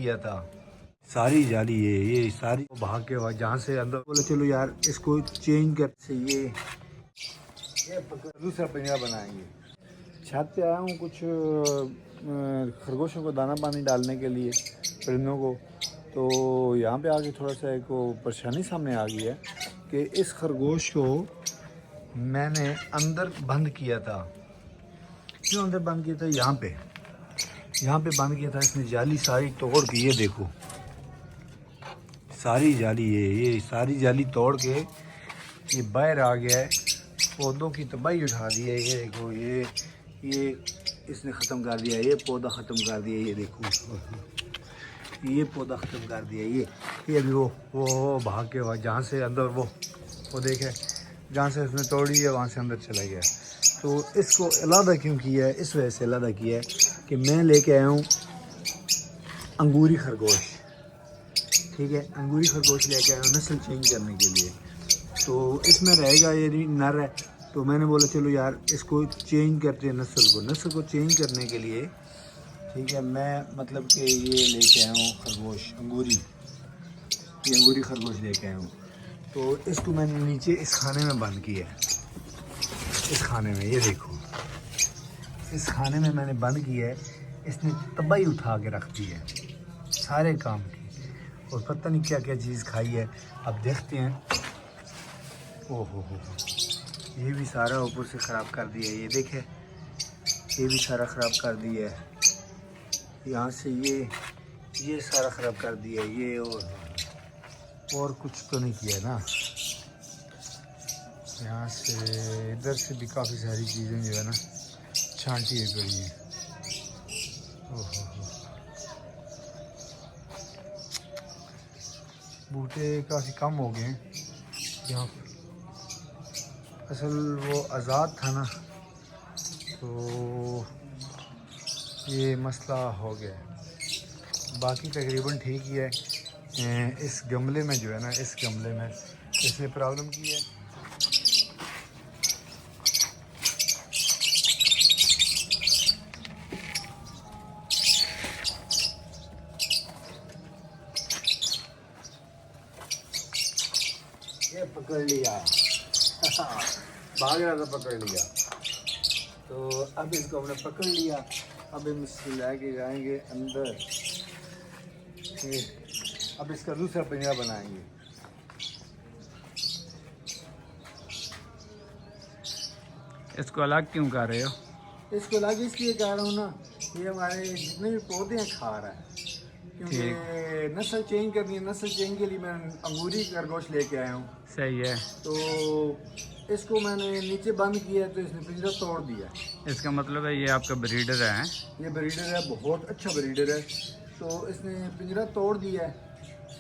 किया था। सारी जाली ये सारी भाग के बाद जहाँ से अंदर बोले चलो यार इसको चेंज कर से ये दूसरा पिंजरा बनाएंगे। छत पे आया हूँ कुछ खरगोशों को दाना पानी डालने के लिए, परिंदों को। तो यहाँ पे आके थोड़ा सा एक परेशानी सामने आ गई है कि इस खरगोश को मैंने अंदर बंद किया था। क्यों अंदर बंद किया था? यहाँ पे बंद किया था। इसने जाली सारी तोड़ के, ये देखो सारी जाली ये सारी जाली तोड़ के ये बाहर आ गया है। पौधों की तबाही उठा दी है। ये देखो ये इसने ख़त्म कर दिया, ये पौधा ख़त्म कर दिया। ये देखो ये पौधा ख़त्म कर दिया। ये अभी वो भाग के वहाँ जहाँ से अंदर वो देखे जहाँ से उसने तोड़ी है वहाँ से अंदर चला गया। तो इसको अलहदा क्यों किया है? इस वजह से अलहदा किया है कि मैं लेके आया हूँ अंगूरी खरगोश। ठीक है, अंगूरी खरगोश लेके आया हूँ नस्ल चेंज करने के लिए। तो इसमें रहेगा ये नर है, तो मैंने बोला चलो यार इसको चेंज करते हैं नस्ल को चेंज करने के लिए। ठीक है, मैं मतलब कि ये लेके आया हूँ खरगोश अंगूरी, ये अंगूरी खरगोश लेके आया हूँ। तो इसको मैंने नीचे इस खाने में बंद किया है। इस खाने में ये देखो, इस खाने में मैंने बंद किया है। इसने तबाही उठा के रख दी है सारे काम की, और पता नहीं क्या क्या चीज़ खाई है। अब देखते हैं। ओहो हो, ये भी सारा ऊपर से ख़राब कर दिया है। ये देखे, ये भी सारा ख़राब कर दिया है। यहाँ से ये सारा ख़राब कर दिया है। ये और कुछ तो नहीं किया ना। यहाँ से इधर से भी काफ़ी सारी चीज़ें जो है ना छांटी हुई पड़ी हैं। ओहो हो, बूटे काफ़ी कम हो गए हैं यहाँ पर। असल वो आज़ाद था ना, तो ये मसला हो गया है। बाकी तकरीबन ठीक ही है। इस गमले में जो है ना, इस गमले में इसने प्रॉब्लम की है। ये पकड़ लिया भाग रहा था, पकड़ लिया। तो अब इसको हमने पकड़ लिया। अब हम इसको लेके जाएंगे अंदर। अब इसका दूसरा पिंजरा बनाएंगे। इसको अलग क्यों कर रहे हो? इसको अलग इसलिए कर रहा हूँ ना, ये हमारे जितने भी पौधे हैं खा रहा है। क्योंकि नस्ल चेंज करनी है, नस्ल चेंज के लिए मैं अंगूरी खरगोश लेके आया हूँ। सही है। तो इसको मैंने नीचे बंद किया है, तो इसने पिंजरा तोड़ दिया। इसका मतलब है ये आपका ब्रीडर है? ये ब्रीडर है, बहुत अच्छा ब्रीडर है। तो इसने पिंजरा तोड़ दिया है।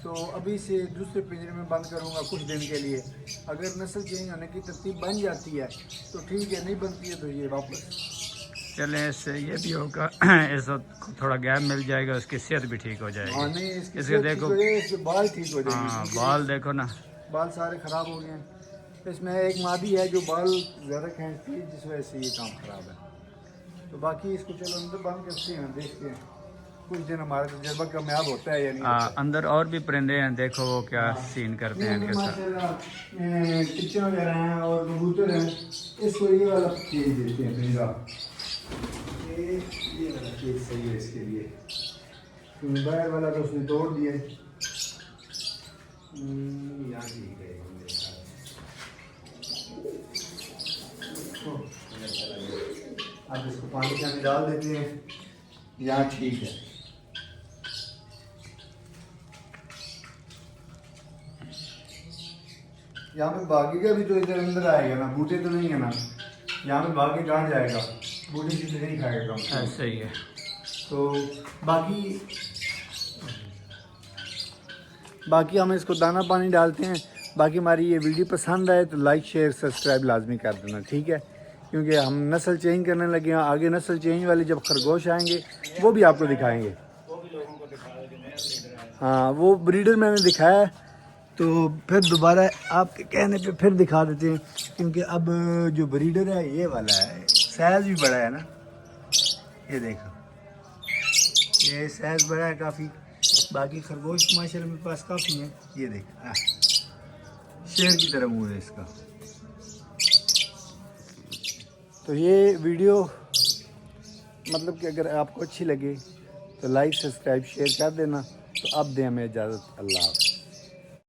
तो अभी से दूसरे पिंजरे में बंद करूँगा कुछ दिन के लिए। अगर नस्ल चेंज होने की तरतीब बन जाती है तो ठीक है, नहीं बनती है तो ये वापस। चलें, इससे ये भी होगा इसको थोड़ा गैप मिल जाएगा, उसकी सेहत भी ठीक हो जाएगी। हाँ, नहीं इसके देखो, इसके बाल ठीक हो जाएंगे। हाँ बाल देखो ना, बाल सारे ख़राब हो गए हैं। इसमें एक मादी है जो बाल ज़्यादा खींचती है, जिस वजह से ये काम ख़राब है। तो बाकी इसको चलो अंदर बंद करते हैं, देखते हैं कुछ दिन हमारा तजर्बा कामयाब होता है या नहीं। अंदर और भी परिंदे हैं, देखो वो क्या सीन करते हैं इनके साथ। चिड़िया वगैरह हैं और कबूतर हैं। इसको ये वाला चीज़ देते हैं पिंजरा। ये वाला चीज़ सही है इसके लिए। बाहर वाला तो उसने तोड़ दिया। यहाँ ठीक है। अब इसको पानी के अंदर डाल देते हैं। यहाँ ठीक है। यहाँ पे भागेगा भी तो इधर अंदर आएगा ना, बूटे तो नहीं है ना। यहाँ पे भागे कहाँ जाएगा, बूटे की नहीं खाएगा। ऐसा ही है। तो बाकी हम इसको दाना पानी डालते हैं। बाकी हमारी ये वीडियो पसंद आए तो लाइक शेयर सब्सक्राइब लाजमी कर देना, ठीक है। क्योंकि हम नस्ल चेंज करने लगे हैं। आगे नस्ल चेंज वाले जब खरगोश आएंगे वो भी आपको दिखाएंगे। हाँ, वो ब्रीडर मैंने दिखाया है, तो फिर दोबारा आपके कहने पे फिर दिखा देते हैं। क्योंकि अब जो ब्रीडर है ये वाला है, साइज़ भी बड़ा है ना। ये देखो, ये साइज़ बड़ा है काफ़ी। बाकी खरगोश माशाल्लाह मेरे पास काफ़ी हैं। ये देख शेर की तरह मुँह है इसका। तो ये वीडियो मतलब कि अगर आपको अच्छी लगे तो लाइक सब्सक्राइब शेयर कर देना। तो अब दें हमें इजाज़त। अल्लाह हाफ़िज़।